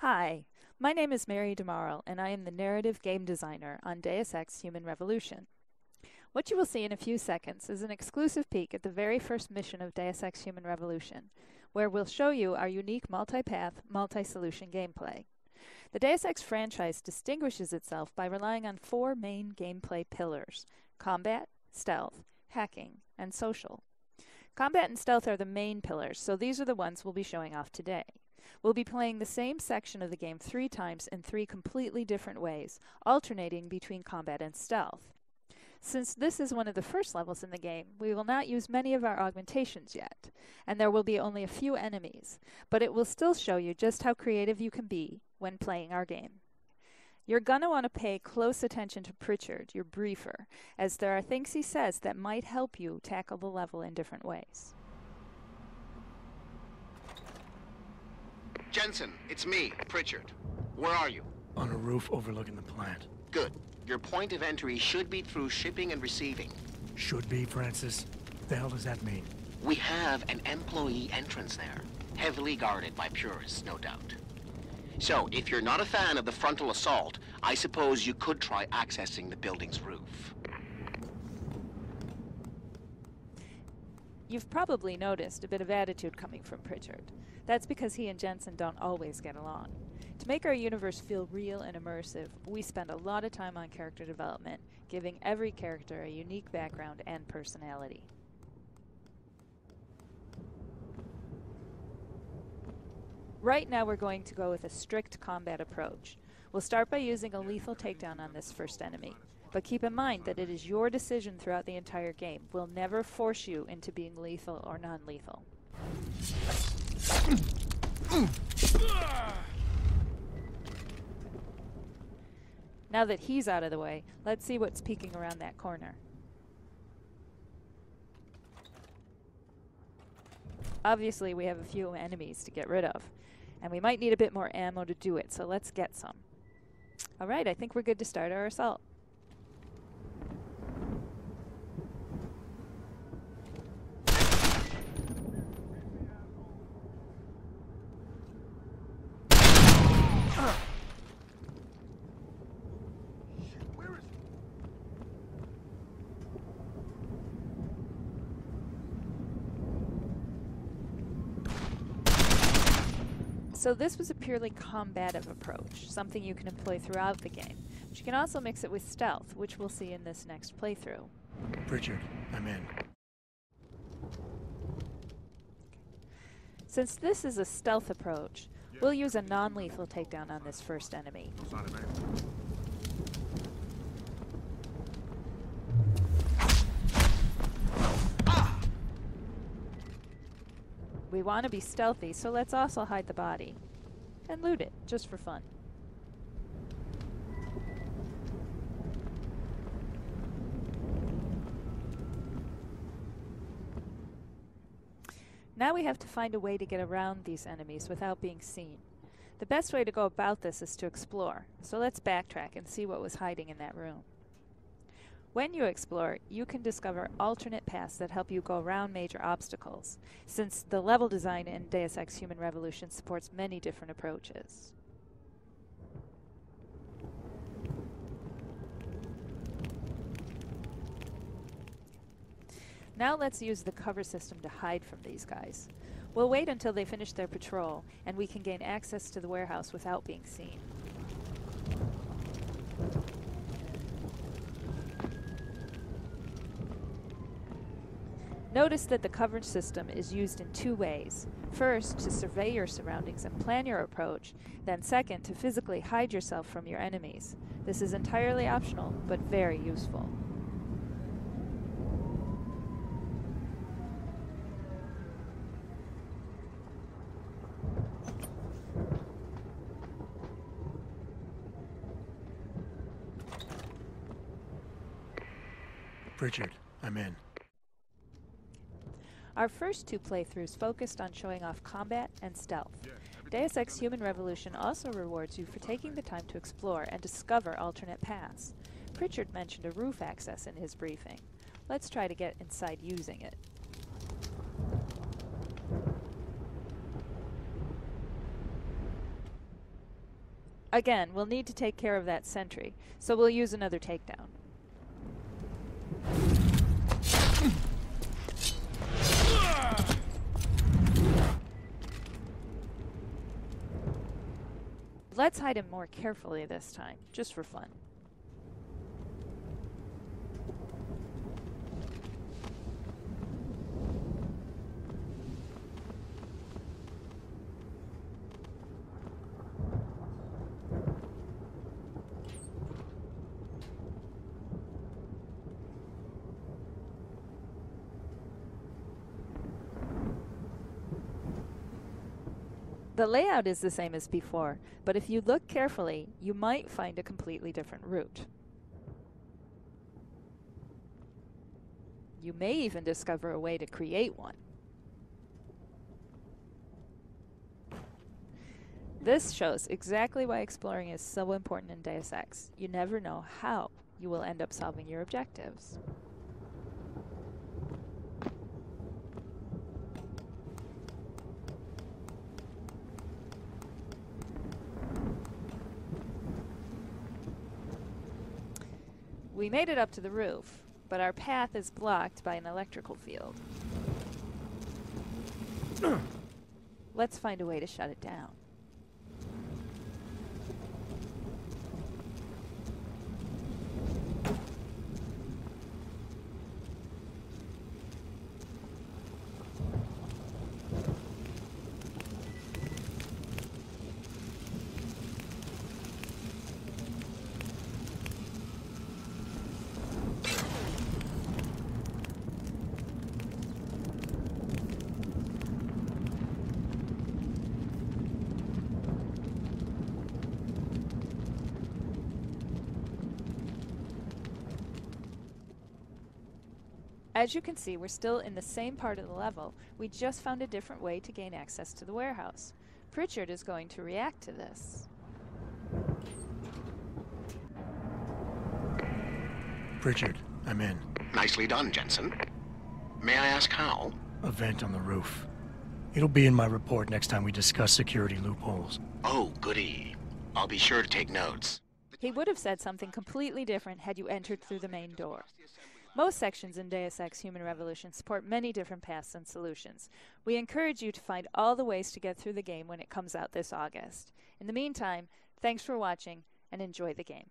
Hi, my name is Mary DeMarle, and I am the narrative game designer on Deus Ex Human Revolution. What you will see in a few seconds is an exclusive peek at the very first mission of Deus Ex Human Revolution, where we'll show you our unique multi-path, multi-solution gameplay. The Deus Ex franchise distinguishes itself by relying on four main gameplay pillars: combat, stealth, hacking, and social. Combat and stealth are the main pillars, so these are the ones we'll be showing off today. We'll be playing the same section of the game 3 times in 3 completely different ways, alternating between combat and stealth. Since this is one of the first levels in the game, we will not use many of our augmentations yet, and there will be only a few enemies, but it will still show you just how creative you can be when playing our game. You're gonna want to pay close attention to Pritchard, your briefer, as there are things he says that might help you tackle the level in different ways. Jensen, it's me, Pritchard. Where are you? On a roof overlooking the plant. Good. Your point of entry should be through shipping and receiving. Should be, Francis. The hell does that mean? We have an employee entrance there, heavily guarded by purists, no doubt. So, if you're not a fan of the frontal assault, I suppose you could try accessing the building's roof. You've probably noticed a bit of attitude coming from Pritchard. That's because he and Jensen don't always get along. To make our universe feel real and immersive, we spend a lot of time on character development, giving every character a unique background and personality. Right now we're going to go with a strict combat approach. We'll start by using a lethal takedown on this first enemy. But keep in mind that it is your decision throughout the entire game. We'll never force you into being lethal or non-lethal. Now that he's out of the way, let's see what's peeking around that corner. Obviously, we have a few enemies to get rid of, and we might need a bit more ammo to do it, so let's get some. Alright, I think we're good to start our assault. So this was a purely combative approach, something you can employ throughout the game. But you can also mix it with stealth, which we'll see in this next playthrough. Pritchard, I'm in. Since this is a stealth approach, we'll use a non-lethal takedown on this first enemy. We want to be stealthy, so let's also hide the body. And loot it, just for fun. Now we have to find a way to get around these enemies without being seen. The best way to go about this is to explore, so let's backtrack and see what was hiding in that room. When you explore, you can discover alternate paths that help you go around major obstacles, since the level design in Deus Ex Human Revolution supports many different approaches. Now let's use the cover system to hide from these guys. We'll wait until they finish their patrol, and we can gain access to the warehouse without being seen. Notice that the coverage system is used in 2 ways. First, to survey your surroundings and plan your approach, then second, to physically hide yourself from your enemies. This is entirely optional, but very useful. Pritchard, I'm in. Our first 2 playthroughs focused on showing off combat and stealth. Deus Ex Human Revolution also rewards you for taking the time to explore and discover alternate paths. Pritchard mentioned a roof access in his briefing. Let's try to get inside using it. Again, we'll need to take care of that sentry, so we'll use another takedown. Let's hide him more carefully this time, just for fun. The layout is the same as before, but if you look carefully, you might find a completely different route. You may even discover a way to create one. This shows exactly why exploring is so important in Deus Ex. You never know how you will end up solving your objectives. We made it up to the roof, but our path is blocked by an electrical field. Let's find a way to shut it down. As you can see, we're still in the same part of the level. We just found a different way to gain access to the warehouse. Pritchard is going to react to this. Pritchard, I'm in. Nicely done, Jensen. May I ask how? A vent on the roof. It'll be in my report next time we discuss security loopholes. Oh, goody. I'll be sure to take notes. He would have said something completely different had you entered through the main door. Most sections in Deus Ex Human Revolution support many different paths and solutions. We encourage you to find all the ways to get through the game when it comes out this August. In the meantime, thanks for watching and enjoy the game.